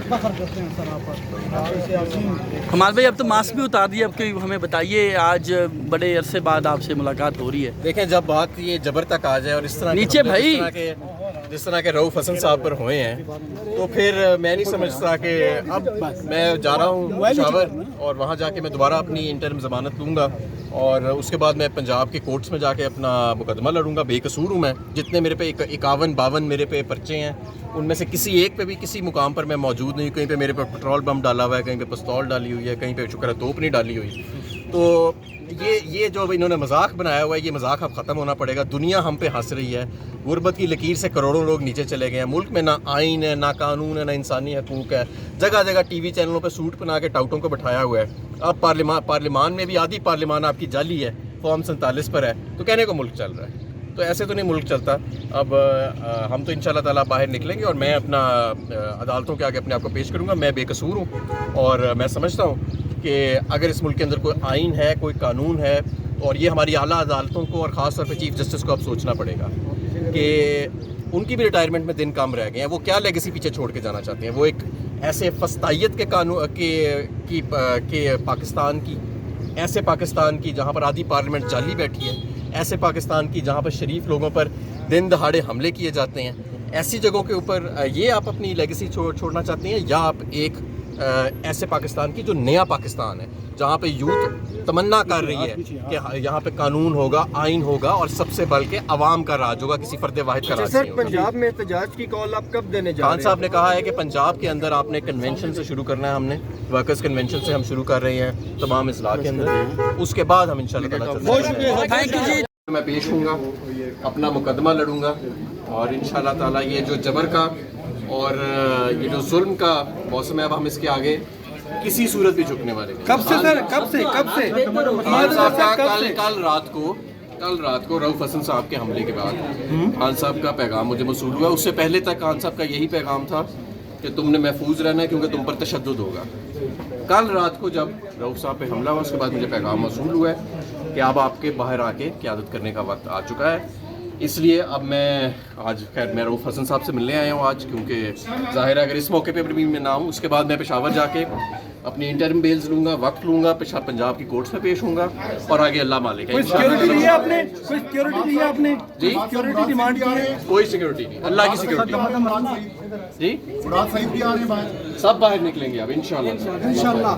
فخر کرتے ہیں سر آپ پر. کمال بھائی اب تو ماسک بھی اتار دیے، اب کہ ہمیں بتائیے آج بڑے عرصے بعد آپ سے ملاقات ہو رہی ہے. دیکھیں جب بات یہ جبر تک آ جائے اور اس طرح نیچے بھائی جس طرح کے رؤوف حسن صاحب پر ہوئے ہیں تو پھر میں نہیں سمجھتا کہ اب میں جا رہا ہوں پشاور اور وہاں جا کے میں دوبارہ اپنی انٹرم ضمانت لوں گا اور اس کے بعد میں پنجاب کے کورٹس میں جا کے اپنا مقدمہ لڑوں گا. بے قصور ہوں میں. جتنے میرے پہ 51-52 میرے پہ پرچے ہیں ان میں سے کسی ایک پہ بھی کسی مقام پر میں موجود نہیں. کہیں پہ میرے پہ پٹرول بم ڈالا ہوا ہے، کہیں پہ پستول ڈالی ہوئی ہے، کہیں پہ شکر ہے توپ نہیں ڈالی ہوئی. تو یہ جو انہوں نے مذاق بنایا ہوا ہے یہ مذاق اب ختم ہونا پڑے گا. دنیا ہم پہ ہنس رہی ہے. غربت کی لکیر سے کروڑوں لوگ نیچے چلے گئے ہیں. ملک میں نہ آئین ہے، نہ قانون ہے، نہ انسانی حقوق ہے. جگہ جگہ ٹی وی چینلوں پہ سوٹ پہنا کے ٹاؤٹوں کو بٹھایا ہوا ہے. اب پارلیمان میں بھی آدھی پارلیمان آپ کی جعلی ہے، فارم 47 پر ہے، تو کہنے کو ملک چل رہا ہے. تو ایسے تو نہیں ملک چلتا. اب ہم تو انشاءاللہ تعالیٰ باہر نکلیں گے اور میں اپنا عدالتوں کے آگے اپنے آپ کو پیش کروں گا. میں بے قصور ہوں اور میں سمجھتا ہوں کہ اگر اس ملک کے اندر کوئی آئین ہے، کوئی قانون ہے، اور یہ ہماری اعلیٰ عدالتوں کو اور خاص طور پہ چیف جسٹس کو اب سوچنا پڑے گا کہ ان کی بھی ریٹائرمنٹ میں دن کم رہ گئے ہیں. وہ کیا لیگیسی پیچھے چھوڑ کے جانا چاہتے ہیں؟ وہ ایک ایسے فسطائیت کے قانون کے پاکستان کی، ایسے پاکستان کی جہاں پر آدھی پارلیمنٹ جعلی بیٹھی ہے، ایسے پاکستان کی جہاں پر شریف لوگوں پر دن دہاڑے حملے کیے جاتے ہیں، ایسی جگہوں کے اوپر یہ آپ اپنی لیگیسی چھوڑنا چاہتے ہیں، یا آپ ایک ایسے پاکستان کی جو نیا پاکستان ہے جہاں پہ یوتھ تمنا کر رہی ہے کہ یہاں پہ قانون ہوگا، آئین ہوگا اور سب سے بلکہ عوام کا راج ہوگا، کسی فرد واحد کا راج نہیں ہوگا. پنجاب میں احتجاج کی کال آپ کب دینے جا رہے ہیں؟ خان صاحب نے کہا ہے کہ پنجاب کے اندر آپ نے کنونشن سے شروع کرنا ہے. ہم نے ورکرز کنونشن سے ہم شروع کر رہے ہیں تمام اضلاع کے اندر. اس کے بعد ہم انشاءاللہ تعالیٰ چلتے ہیں. میں پیش ہوں گا، اپنا مقدمہ لڑوں گا اور انشاءاللہ تعالیٰ یہ جو جبر کا اور یہ جو ظلم کا موسم ہے اب ہم اس کے آگے کسی صورت بھی جھکنے والے نہیں. کب سے سر؟ کب سے خان صاحب کا کل رات کو رؤوف حسن صاحب کے حملے کے بعد خان صاحب کا پیغام مجھے موصول ہوا. اس سے پہلے تک خان صاحب کا یہی پیغام تھا کہ تم نے محفوظ رہنا ہے کیونکہ تم پر تشدد ہوگا. کل رات کو جب رؤوف صاحب پہ حملہ ہوا اس کے بعد مجھے پیغام موصول ہوا ہے کہ اب آپ کے باہر آ کے قیادت کرنے کا وقت آ چکا ہے. اس لیے اب میں آج خیر میں رؤوف حسن صاحب سے ملنے آیا ہوں آج، کیونکہ ظاہر ہے اگر اس موقع پہ بھی میں نہ ہوں اس کے بعد میں پشاور جا کے اپنی انٹرم بیلز لوں گا، وقت لوں گا، پنجاب کی کورٹس میں پیش ہوں گا اور آگے اللہ مالک ہے. کوئی سیکیورٹی دی ہے آپ نے؟ کوئی سیکیورٹی دی ہے آپ نے؟ جی سیکیورٹی ڈیمانڈ کی ہے؟ کوئی سیکیورٹی نہیں، اللہ کی سیکیورٹی. جی سب باہر نکلیں گے اب انشاءاللہ.